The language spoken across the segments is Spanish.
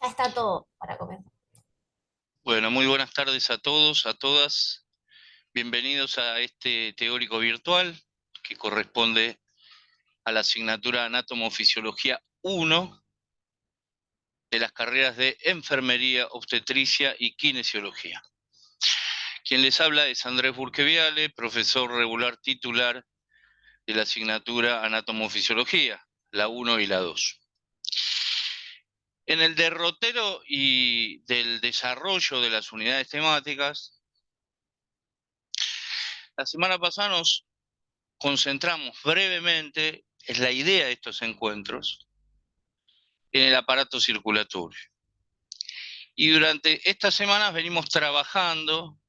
Ya está todo para comenzar. Bueno, muy buenas tardes a todos, a todas. Bienvenidos a este teórico virtual que corresponde a la asignatura Anátomo-Fisiología 1 de las carreras de Enfermería, Obstetricia y Kinesiología. Quien les habla es Andrés Burqueviale, profesor regular titular de la asignatura Anátomo-Fisiología, la 1 y la 2. En el derrotero y del desarrollo de las unidades temáticas, la semana pasada nos concentramos brevemente en la idea de estos encuentros en el aparato circulatorio. Y durante estas semanas venimos trabajando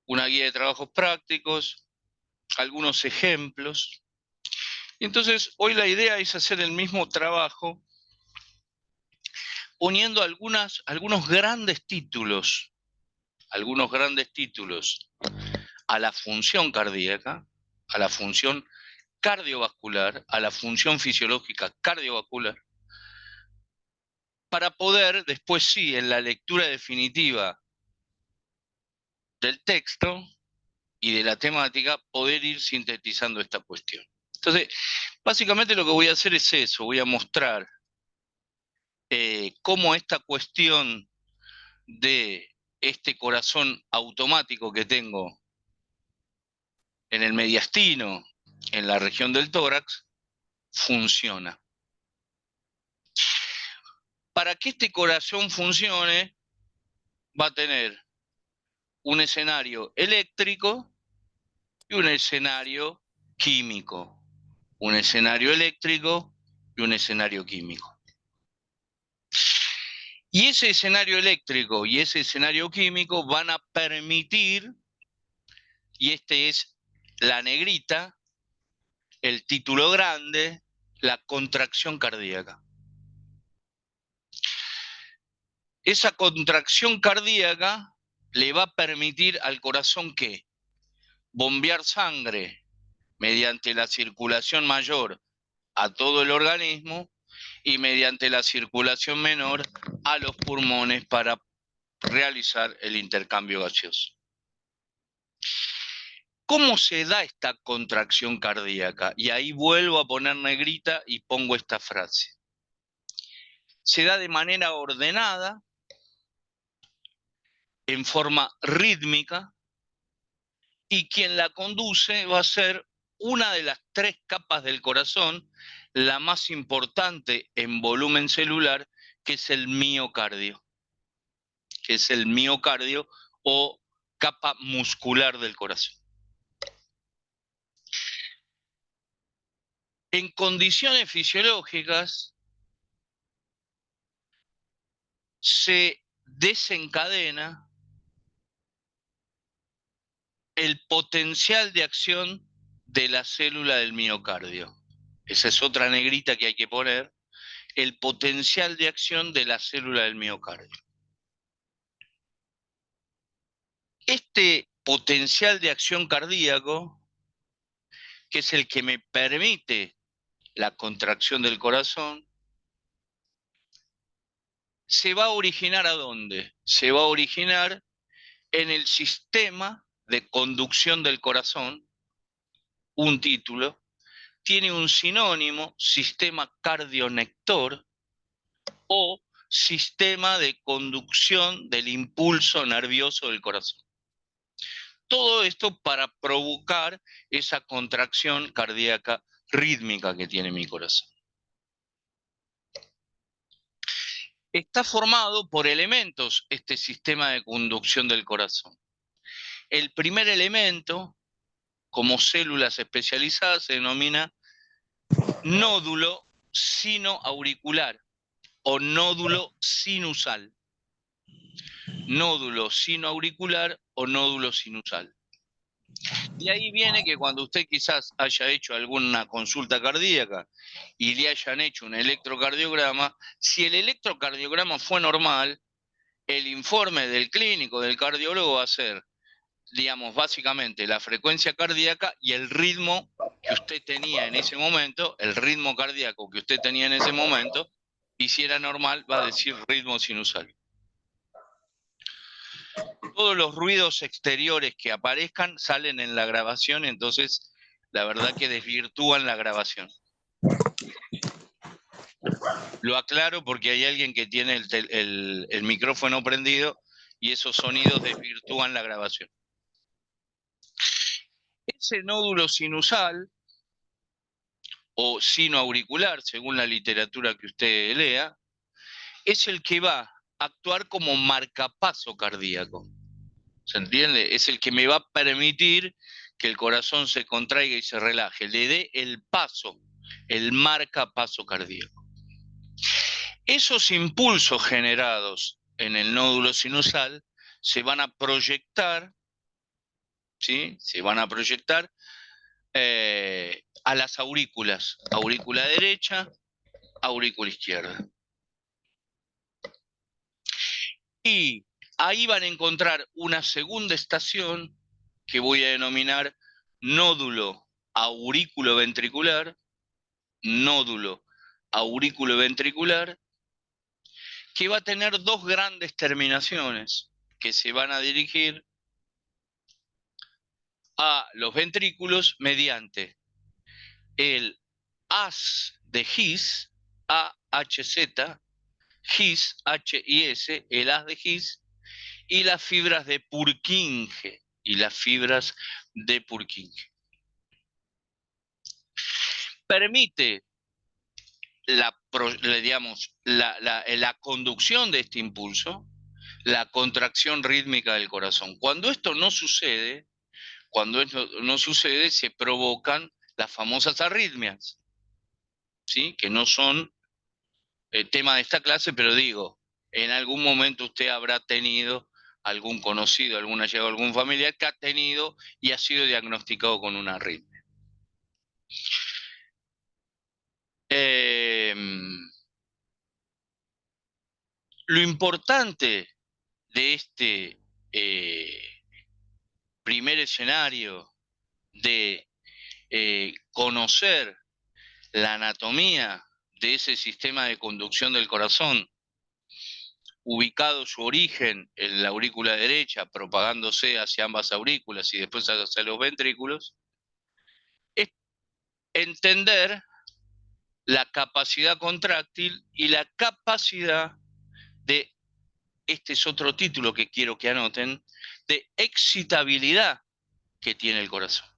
una guía de trabajos prácticos, algunos ejemplos. Y entonces hoy la idea es hacer el mismo trabajo poniendo algunos grandes títulos a la función cardíaca, a la función cardiovascular, a la función fisiológica cardiovascular, para poder después sí, en la lectura definitiva del texto y de la temática, poder ir sintetizando esta cuestión. Entonces, básicamente lo que voy a hacer es eso, voy a mostrar cómo esta cuestión de este corazón automático que tengo en el mediastino, en la región del tórax, funciona. Para que este corazón funcione, va a tener un escenario eléctrico y un escenario químico. Un escenario eléctrico y un escenario químico. Y ese escenario eléctrico y ese escenario químico van a permitir, y este es la negrita, el título grande, la contracción cardíaca. Esa contracción cardíaca le va a permitir al corazón ¿qué? Bombear sangre mediante la circulación mayor a todo el organismo y mediante la circulación menor a los pulmones para realizar el intercambio gaseoso. ¿Cómo se da esta contracción cardíaca? Y ahí vuelvo a poner negrita y pongo esta frase. Se da de manera ordenada, en forma rítmica, y quien la conduce va a ser una de las tres capas del corazón, la más importante en volumen celular, que es el miocardio. O capa muscular del corazón. En condiciones fisiológicas se desencadena el potencial de acción de la célula del miocardio. Esa es otra negrita que hay que poner, el potencial de acción de la célula del miocardio. Este potencial de acción cardíaco, que es el que me permite la contracción del corazón, se va a originar ¿a dónde? Se va a originar en el sistema de conducción del corazón, un título, tiene un sinónimo, sistema cardionector o sistema de conducción del impulso nervioso del corazón. Todo esto para provocar esa contracción cardíaca rítmica que tiene mi corazón. Está formado por elementos este sistema de conducción del corazón. El primer elemento, como células especializadas, se denomina nódulo sinoauricular o nódulo sinusal. Nódulo sinoauricular o nódulo sinusal. De ahí viene que cuando usted quizás haya hecho alguna consulta cardíaca y le hayan hecho un electrocardiograma, si el electrocardiograma fue normal, el informe del clínico, del cardiólogo va a ser, digamos, básicamente la frecuencia cardíaca y el ritmo que usted tenía en ese momento, el ritmo cardíaco que usted tenía en ese momento, y si era normal va a decir ritmo sinusal. Todos los ruidos exteriores que aparezcan salen en la grabación, entonces la verdad que desvirtúan la grabación. Lo aclaro porque hay alguien que tiene el micrófono prendido y esos sonidos desvirtúan la grabación. Ese nódulo sinusal o sino auricular, según la literatura que usted lea, es el que va a actuar como marcapaso cardíaco. ¿Se entiende? Es el que me va a permitir que el corazón se contraiga y se relaje, le dé el paso, el marcapaso cardíaco. Esos impulsos generados en el nódulo sinusal se van a proyectar, ¿sí? Se van a proyectar a las aurículas, aurícula derecha, aurícula izquierda. Y ahí van a encontrar una segunda estación que voy a denominar nódulo aurículo-ventricular, nódulo aurículo-ventricular, que va a tener dos grandes terminaciones que se van a dirigir a los ventrículos mediante el haz de His, AHZ, His, H-I-S, el haz de His, y las fibras de Purkinje, Permite la conducción de este impulso, la contracción rítmica del corazón. Cuando esto no sucede, se provocan las famosas arritmias, ¿sí? Que no son tema de esta clase, pero digo, en algún momento usted habrá tenido algún conocido, algún allegado, algún familiar que ha tenido y ha sido diagnosticado con una arritmia. Lo importante de este primer escenario de conocer la anatomía de ese sistema de conducción del corazón, ubicado su origen en la aurícula derecha, propagándose hacia ambas aurículas y después hacia los ventrículos, es entender la capacidad contráctil y la capacidad de, este es otro título que quiero que anoten, de excitabilidad que tiene el corazón.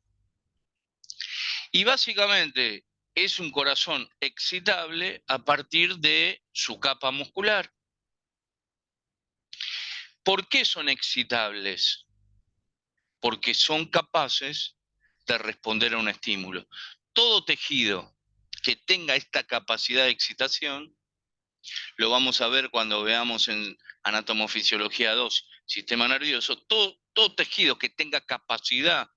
Y básicamente es un corazón excitable a partir de su capa muscular. ¿Por qué son excitables? Porque son capaces de responder a un estímulo. Todo tejido que tenga esta capacidad de excitación, lo vamos a ver cuando veamos en Anatomofisiología 2, sistema nervioso, todo tejido que tenga capacidad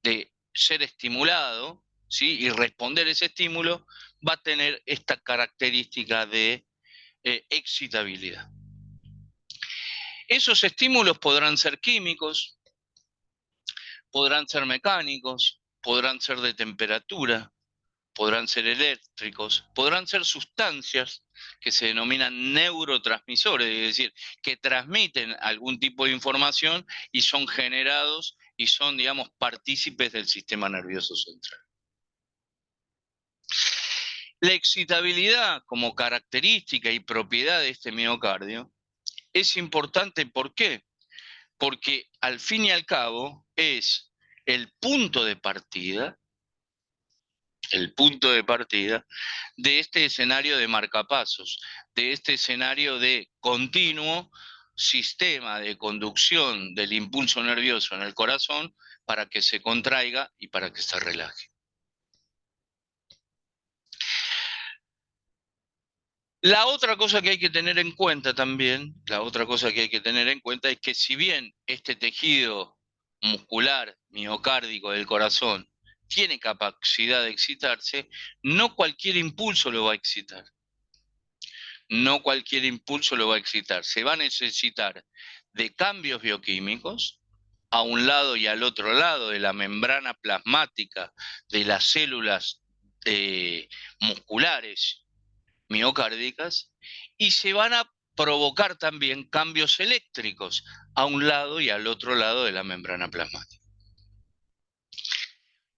de ser estimulado, ¿sí? Y responder ese estímulo, va a tener esta característica de excitabilidad. Esos estímulos podrán ser químicos, podrán ser mecánicos, podrán ser de temperatura, podrán ser eléctricos, podrán ser sustancias que se denominan neurotransmisores, es decir, que transmiten algún tipo de información y son generados y son, digamos, partícipes del sistema nervioso central. La excitabilidad como característica y propiedad de este miocardio es importante, ¿por qué? Porque al fin y al cabo es el punto de partida de este escenario de marcapasos, de este escenario de continuo sistema de conducción del impulso nervioso en el corazón para que se contraiga y para que se relaje. La otra cosa que hay que tener en cuenta también, es que si bien este tejido muscular miocárdico del corazón tiene capacidad de excitarse, no cualquier impulso lo va a excitar. No cualquier impulso lo va a excitar. Se va a necesitar de cambios bioquímicos a un lado y al otro lado de la membrana plasmática de las células musculares miocárdicas y se van a provocar también cambios eléctricos a un lado y al otro lado de la membrana plasmática.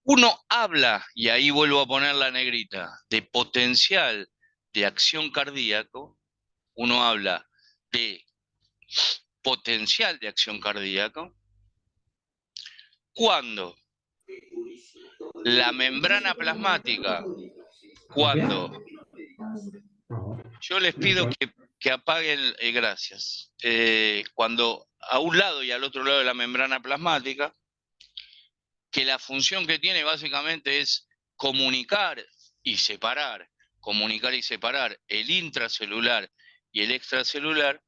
Uno habla, y ahí vuelvo a poner la negrita, de potencial de acción cardíaco, uno habla de potencial de acción cardíaco cuando la membrana plasmática, cuando yo les pido que apaguen, gracias, cuando a un lado y al otro lado de la membrana plasmática, que la función que tiene básicamente es comunicar y separar el intracelular y el extracelular,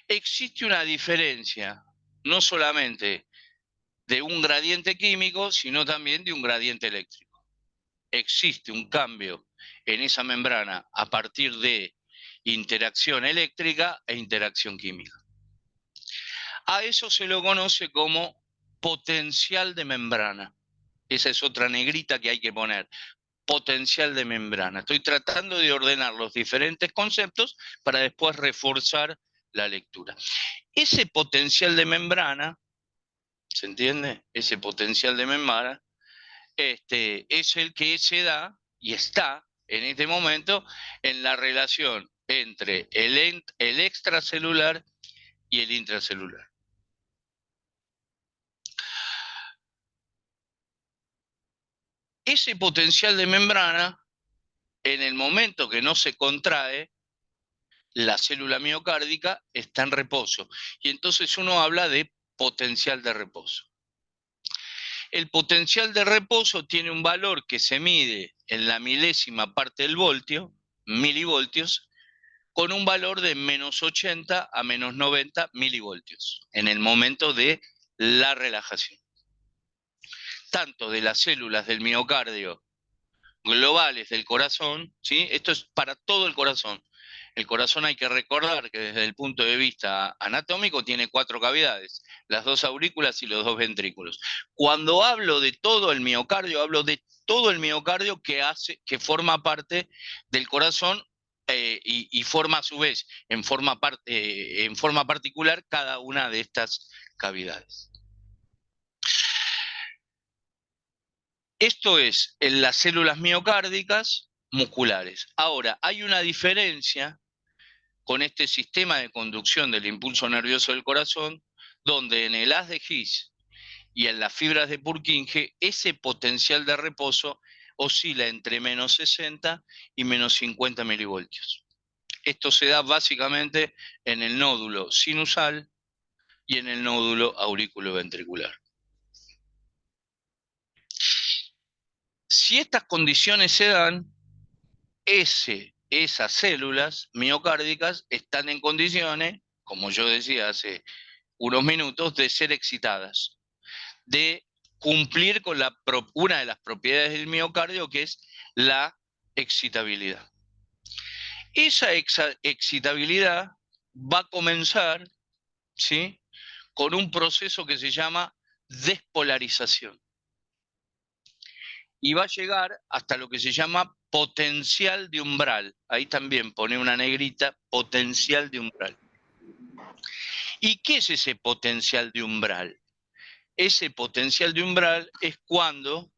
existe una diferencia, no solamente de un gradiente químico, sino también de un gradiente eléctrico. Existe un cambio en esa membrana a partir de interacción eléctrica e interacción química. A eso se lo conoce como potencial de membrana. Esa es otra negrita que hay que poner. Potencial de membrana. Estoy tratando de ordenar los diferentes conceptos para después reforzar la lectura. Ese potencial de membrana, ¿se entiende? Ese potencial de membrana es el que se da y está en este momento en la relación entre el extracelular y el intracelular. Ese potencial de membrana, en el momento que no se contrae, la célula miocárdica está en reposo. Y entonces uno habla de potencial de reposo. El potencial de reposo tiene un valor que se mide en la milésima parte del voltio, milivoltios, con un valor de menos 80 a menos 90 milivoltios en el momento de la relajación. Tanto de las células del miocardio globales del corazón, ¿sí? Esto es para todo el corazón. El corazón hay que recordar que desde el punto de vista anatómico tiene 4 cavidades, las 2 aurículas y los 2 ventrículos. Cuando hablo de todo el miocardio, hablo de todo el miocardio que forma parte del corazón y forma a su vez en forma particular cada una de estas cavidades. Esto es en las células miocárdicas musculares. Ahora, hay una diferencia con este sistema de conducción del impulso nervioso del corazón, donde en el haz de His y en las fibras de Purkinje, ese potencial de reposo oscila entre menos 60 y menos 50 milivoltios. Esto se da básicamente en el nódulo sinusal y en el nódulo auriculoventricular. Si estas condiciones se dan, esas células miocárdicas están en condiciones, como yo decía hace unos minutos, de ser excitadas, de cumplir con una de las propiedades del miocardio, que es la excitabilidad. Esa excitabilidad va a comenzar, ¿sí?, con un proceso que se llama despolarización. Y va a llegar hasta lo que se llama potencial de umbral. Ahí también pone una negrita, potencial de umbral. ¿Y qué es ese potencial de umbral? Ese potencial de umbral es cuando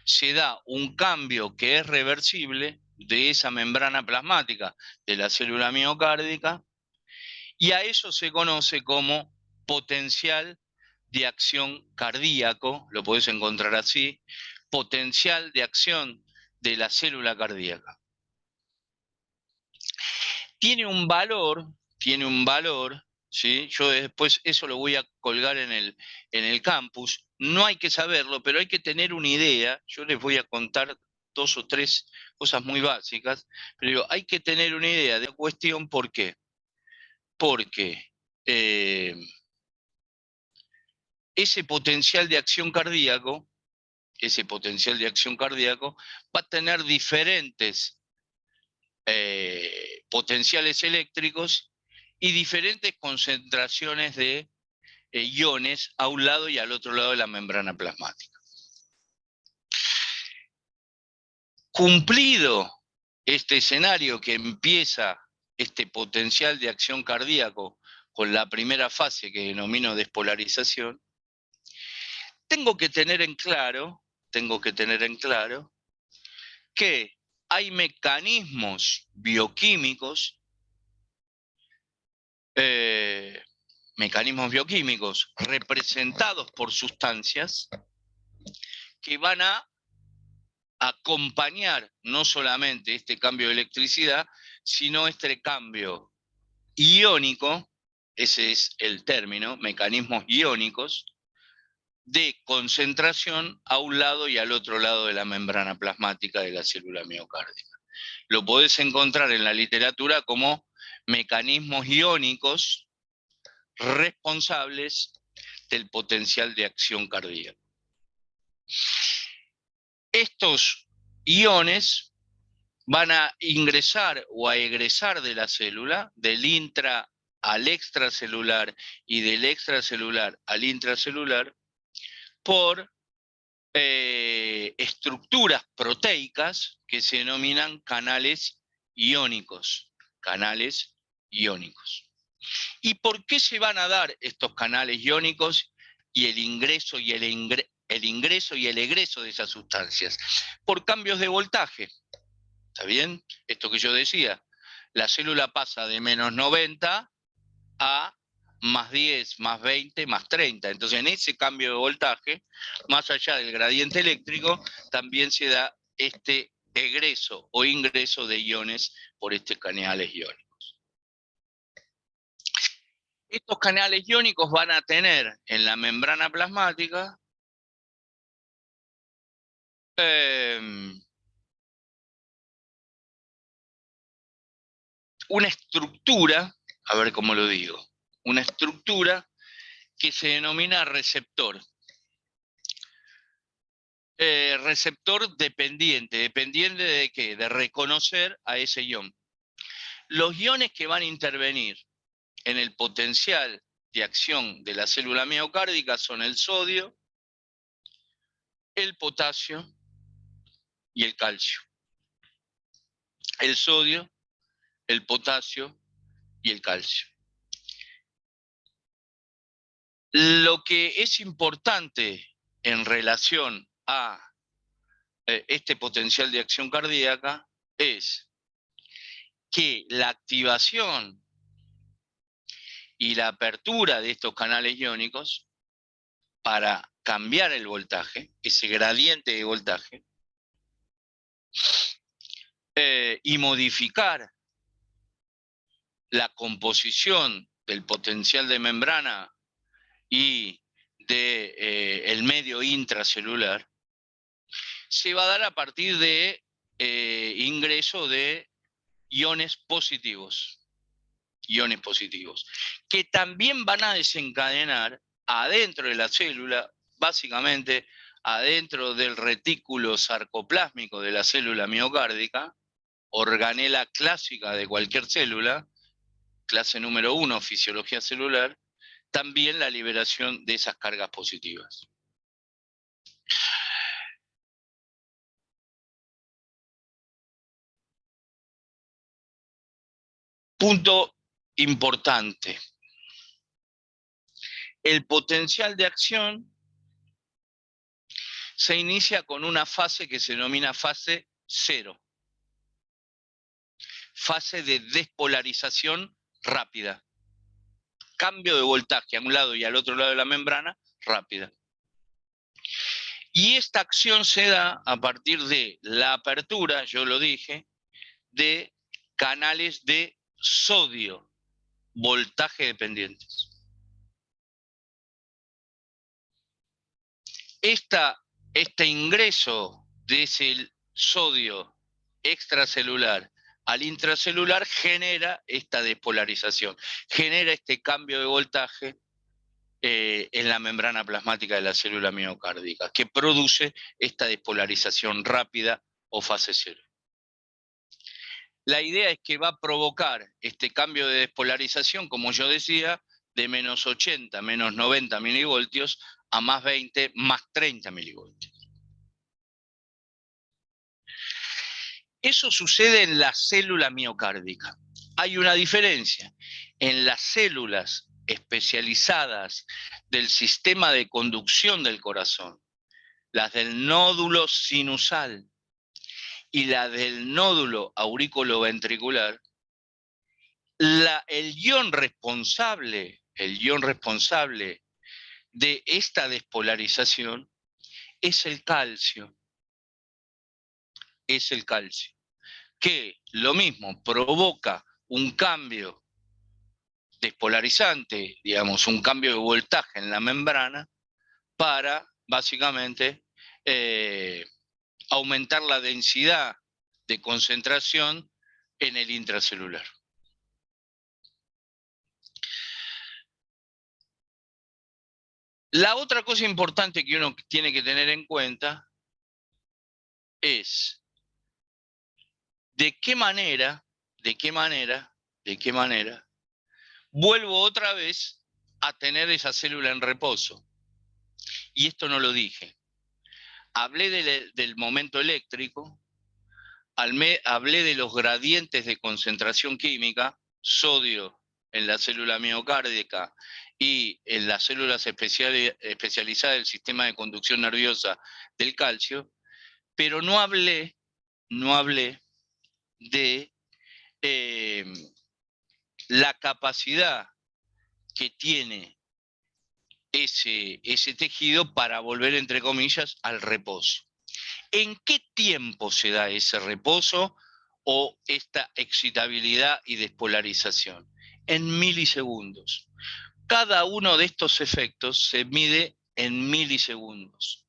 se da un cambio que es reversible de esa membrana plasmática de la célula miocárdica, y a eso se conoce como potencial de acción cardíaco, lo podés encontrar así, potencial de acción de la célula cardíaca. Tiene un valor, ¿sí? Yo después eso lo voy a colgar en el campus. No hay que saberlo, pero hay que tener una idea. Yo les voy a contar 2 o 3 cosas muy básicas, pero digo, hay que tener una idea de la cuestión. ¿Por qué? Porque ese potencial de acción cardíaco va a tener diferentes potenciales eléctricos y diferentes concentraciones de iones a un lado y al otro lado de la membrana plasmática. Cumplido este escenario que empieza este potencial de acción cardíaco con la primera fase que denomino despolarización, tengo que tener en claro que hay mecanismos bioquímicos representados por sustancias que van a acompañar no solamente este cambio de electricidad, sino este cambio iónico, ese es el término, mecanismos iónicos, de concentración a un lado y al otro lado de la membrana plasmática de la célula miocárdica. Lo podés encontrar en la literatura como mecanismos iónicos responsables del potencial de acción cardíaca. Estos iones van a ingresar o a egresar de la célula, del intra al extracelular y del extracelular al intracelular, por estructuras proteicas que se denominan canales iónicos. Canales iónicos. ¿Y por qué se van a dar estos canales iónicos y el ingreso y el egreso de esas sustancias? Por cambios de voltaje. ¿Está bien? Esto que yo decía. La célula pasa de menos 90 a más 10, más 20, más 30. Entonces, en ese cambio de voltaje, más allá del gradiente eléctrico, también se da este egreso o ingreso de iones por estos canales iónicos. Estos canales iónicos van a tener en la membrana plasmática una estructura, a ver cómo lo digo, una estructura que se denomina receptor. Receptor dependiente. ¿Dependiente de qué? De reconocer a ese ion. Los iones que van a intervenir en el potencial de acción de la célula miocárdica son el sodio, el potasio y el calcio. El sodio, el potasio y el calcio. Lo que es importante en relación a este potencial de acción cardíaca es que la activación y la apertura de estos canales iónicos para cambiar el voltaje, ese gradiente de voltaje, y modificar la composición del potencial de membrana y del medio intracelular, se va a dar a partir de ingreso de iones positivos, que también van a desencadenar adentro de la célula, básicamente adentro del retículo sarcoplásmico de la célula miocárdica, organela clásica de cualquier célula, clase número 1, fisiología celular, también la liberación de esas cargas positivas. Punto importante. El potencial de acción se inicia con una fase que se denomina fase 0. Fase de despolarización rápida. Cambio de voltaje a un lado y al otro lado de la membrana, rápida. Y esta acción se da a partir de la apertura, yo lo dije, de canales de sodio, voltaje dependientes. Este ingreso de ese sodio extracelular al intracelular genera esta despolarización, genera este cambio de voltaje en la membrana plasmática de la célula miocárdica, que produce esta despolarización rápida o fase 0. La idea es que va a provocar este cambio de despolarización, como yo decía, de menos 80, menos 90 milivoltios a más 20, más 30 milivoltios. Eso sucede en la célula miocárdica. Hay una diferencia. En las células especializadas del sistema de conducción del corazón, las del nódulo sinusal y la del nódulo aurículo-ventricular, el ion responsable de esta despolarización es el calcio. Es el calcio, que lo mismo provoca un cambio despolarizante, digamos, un cambio de voltaje en la membrana para, básicamente, aumentar la densidad de concentración en el intracelular. La otra cosa importante que uno tiene que tener en cuenta es de qué manera vuelvo otra vez a tener esa célula en reposo. Y esto no lo dije. Hablé del momento eléctrico, hablé de los gradientes de concentración química, sodio en la célula miocárdica y en las células especializadas del sistema de conducción nerviosa del calcio, pero no hablé de la capacidad que tiene ese tejido para volver, entre comillas, al reposo. ¿En qué tiempo se da ese reposo o esta excitabilidad y despolarización? En milisegundos. Cada uno de estos efectos se mide en milisegundos.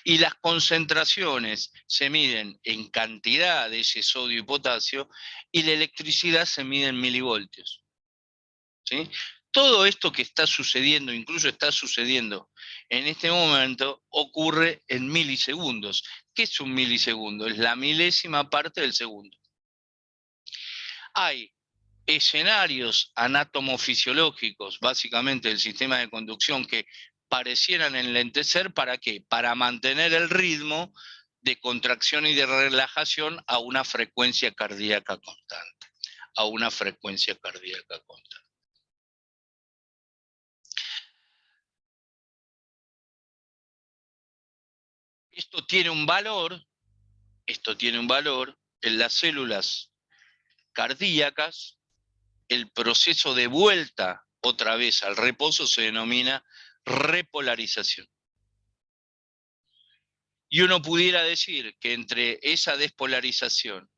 Y las concentraciones se miden en cantidad de ese sodio y potasio, y la electricidad se mide en milivoltios. ¿Sí? Todo esto que está sucediendo, incluso está sucediendo en este momento, ocurre en milisegundos. ¿Qué es un milisegundo? Es la milésima parte del segundo. Hay escenarios anatomofisiológicos, básicamente del sistema de conducción, que parecieran enlentecer. ¿Para qué? Para mantener el ritmo de contracción y de relajación a una frecuencia cardíaca constante. Esto tiene un valor en las células cardíacas. El proceso de vuelta otra vez al reposo se denomina repolarización. Y uno pudiera decir que entre esa despolarización,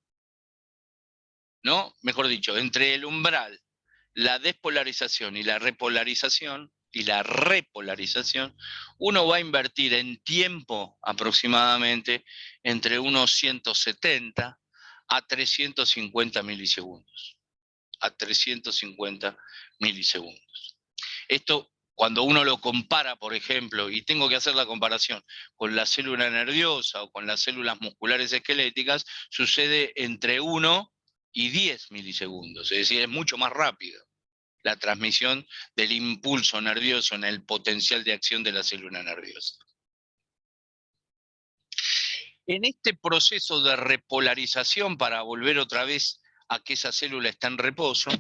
¿no? Mejor dicho, entre el umbral, la despolarización y la repolarización, uno va a invertir en tiempo aproximadamente entre unos 170 a 350 milisegundos. Esto, cuando uno lo compara, por ejemplo, y tengo que hacer la comparación con la célula nerviosa o con las células musculares esqueléticas, sucede entre 1 y 10 milisegundos, es decir, es mucho más rápido la transmisión del impulso nervioso en el potencial de acción de la célula nerviosa. En este proceso de repolarización, para volver otra vez a que esa célula está en reposo,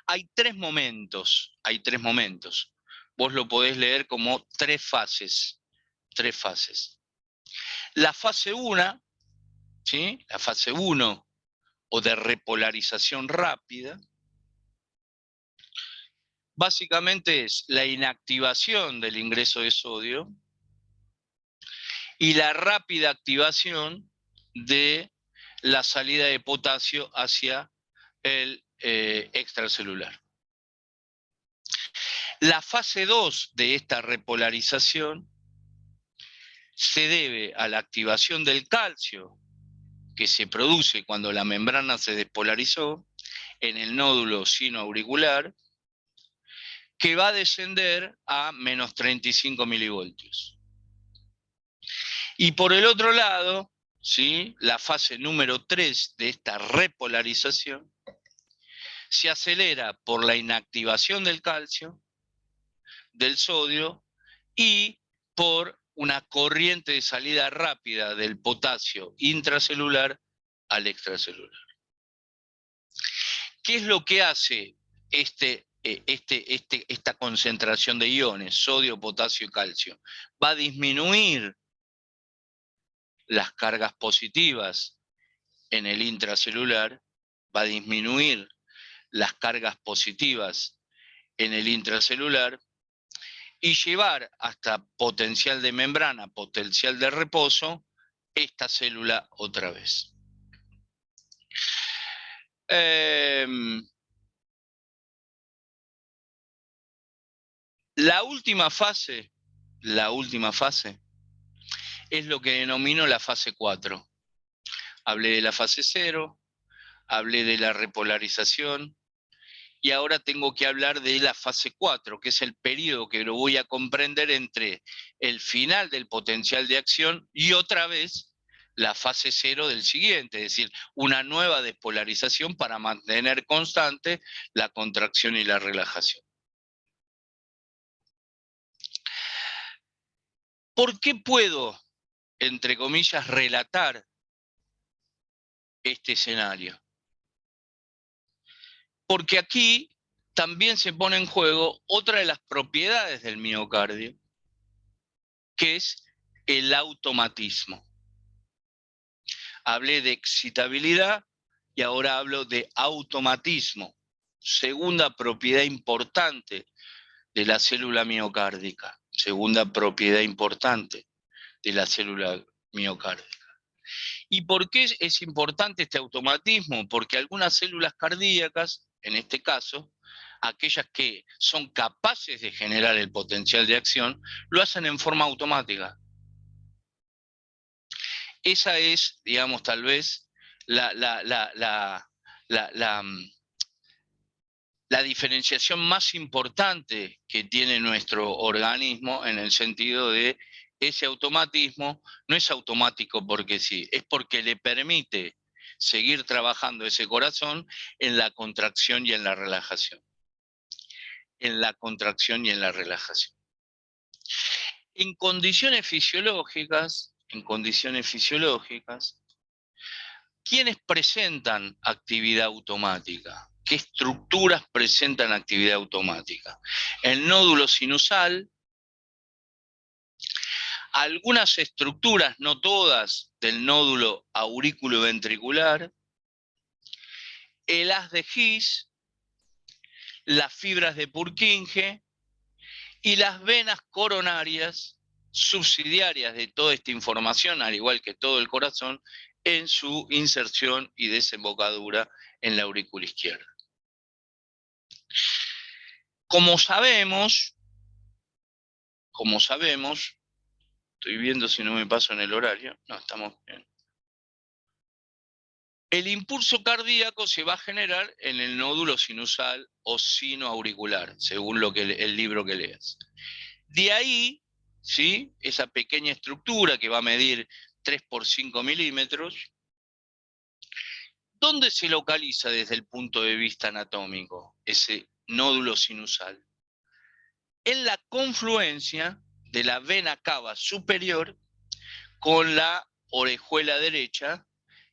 hay tres momentos. Vos lo podés leer como tres fases. La fase 1, ¿sí? La fase 1, o de repolarización rápida, básicamente es la inactivación del ingreso de sodio y la rápida activación de la salida de potasio hacia el extracelular. La fase 2 de esta repolarización se debe a la activación del calcio que se produce cuando la membrana se despolarizó en el nódulo sinoauricular, que va a descender a menos 35 milivoltios. Y por el otro lado, ¿sí?, la fase número 3 de esta repolarización se acelera por la inactivación del calcio, del sodio y por una corriente de salida rápida del potasio intracelular al extracelular. ¿Qué es lo que hace esta concentración de iones, sodio, potasio y calcio? Va a disminuir las cargas positivas en el intracelular, va a disminuir las cargas positivas en el intracelular y llevar hasta potencial de membrana, potencial de reposo, esta célula otra vez. La última fase es lo que denomino la fase 4. Hablé de la fase 0, hablé de la repolarización, y ahora tengo que hablar de la fase 4, que es el periodo que lo voy a comprender entre el final del potencial de acción y otra vez la fase 0 del siguiente, es decir, una nueva despolarización para mantener constante la contracción y la relajación. ¿Por qué puedo, entre comillas, relatar este escenario? Porque aquí también se pone en juego otra de las propiedades del miocardio, que es el automatismo. Hablé de excitabilidad y ahora hablo de automatismo. Segunda propiedad importante de la célula miocárdica. Segunda propiedad importante de la célula miocárdica. ¿Y por qué es importante este automatismo? Porque algunas células cardíacas, en este caso, aquellas que son capaces de generar el potencial de acción, lo hacen en forma automática. Esa es, digamos, tal vez la diferenciación más importante que tiene nuestro organismo, en el sentido de ese automatismo no es automático porque sí, es porque le permite seguir trabajando ese corazón en la contracción y en la relajación. En la contracción y en la relajación. En condiciones fisiológicas, ¿quiénes presentan actividad automática? ¿Qué estructuras presentan actividad automática? El nódulo sinusal, algunas estructuras, no todas, del nódulo aurículo-ventricular, el haz de His, las fibras de Purkinje y las venas coronarias subsidiarias de toda esta información, al igual que todo el corazón, en su inserción y desembocadura en la aurícula izquierda. Como sabemos, estoy viendo si no me paso en el horario, no, estamos bien. El impulso cardíaco se va a generar en el nódulo sinusal o sinoauricular, según el libro que leas. De ahí, ¿sí?, esa pequeña estructura que va a medir 3 por 5 milímetros, ¿dónde se localiza desde el punto de vista anatómico ese nódulo sinusal? En la confluencia de la vena cava superior con la orejuela derecha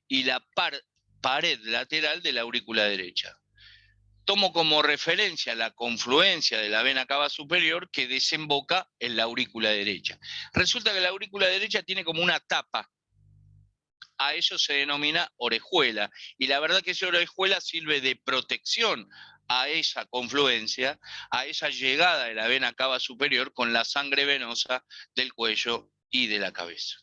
y la pared lateral de la aurícula derecha. Tomo como referencia la confluencia de la vena cava superior que desemboca en la aurícula derecha. Resulta que la aurícula derecha tiene como una tapa. A eso se denomina orejuela. Y la verdad que esa orejuela sirve de protección a esa confluencia, a esa llegada de la vena cava superior con la sangre venosa del cuello y de la cabeza.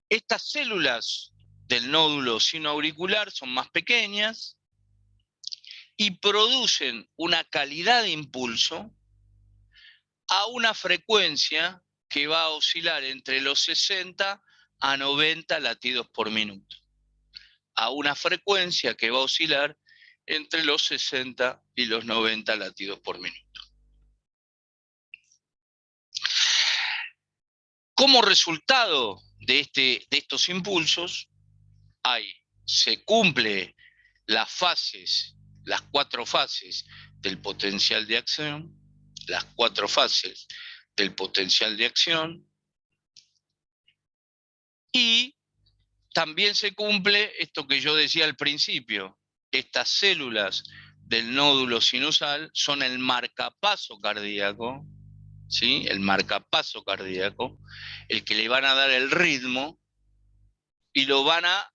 Estas células del nódulo sinoauricular son más pequeñas y producen una calidad de impulso a una frecuencia que va a oscilar entre los 60 a 90 latidos por minuto. A una frecuencia que va a oscilar entre los 60 y los 90 latidos por minuto. Como resultado de estos impulsos, se cumple las 4 fases del potencial de acción, las 4 fases del potencial de acción. Y también se cumple esto que yo decía al principio. Estas células del nódulo sinusal son el marcapaso cardíaco, ¿sí? El marcapaso cardíaco, el que le van a dar el ritmo y lo van a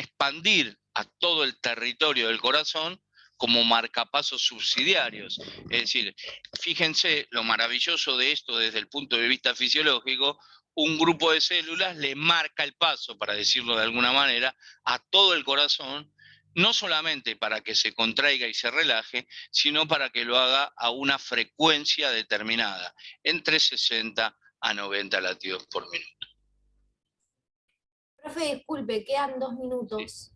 expandir a todo el territorio del corazón como marcapasos subsidiarios. Es decir, fíjense lo maravilloso de esto desde el punto de vista fisiológico. Un grupo de células le marca el paso, para decirlo de alguna manera, a todo el corazón, no solamente para que se contraiga y se relaje, sino para que lo haga a una frecuencia determinada, entre 60 a 90 latidos por minuto. Profe, disculpe, quedan 2 minutos.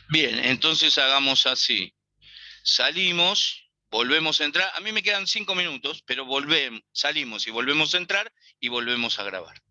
Bien, entonces hagamos así. Salimos, volvemos a entrar. A mí me quedan 5 minutos, pero salimos y volvemos a entrar y volvemos a grabar.